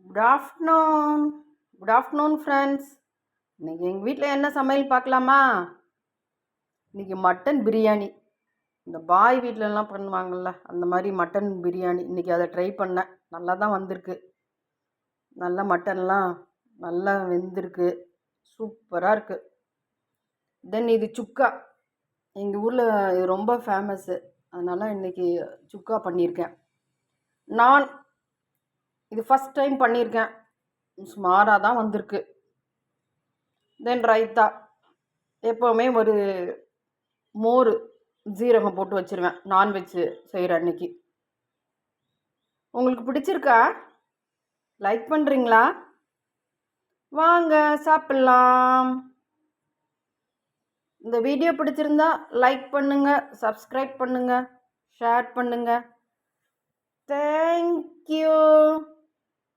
Good afternoon. Good afternoon friends. இன்னைக்கு எங்கள் வீட்டில் என்ன சமையல் பார்க்கலாமா? இன்னைக்கு மட்டன் பிரியாணி. இந்த பாய் வீட்டிலலாம் பண்ணுவாங்கள்ல, அந்த மாதிரி மட்டன் பிரியாணி. இன்னைக்கு அதை ட்ரை பண்ணேன். நல்லா தான் வந்திருக்கு. நல்லா மட்டன்லாம் நல்லா வெந்திருக்கு. சூப்பராக இருக்குது. தென் இது சுக்கா. எங்கள் ஊரில் இது ரொம்ப ஃபேமஸ்ஸு. அதனால் இன்னைக்கு சுக்கா பண்ணியிருக்கேன். நான் இது ஃபஸ்ட் டைம் பண்ணியிருக்கேன். சுமாராக தான் வந்திருக்கு. தென் ரைத்தா. எப்போவுமே ஒரு மோர் ஜீரகம் போட்டு வச்சுருவேன் நான்வெஜ்ஜு செய்கிற அன்னைக்கு. உங்களுக்கு பிடிச்சிருக்கா? லைக் பண்ணுறீங்களா? வாங்க சாப்பிட்லாம். இந்த வீடியோ பிடிச்சிருந்தா லைக் பண்ணுங்கள், சப்ஸ்கிரைப் பண்ணுங்கள், ஷேர் பண்ணுங்கள். தேங்க்யூ.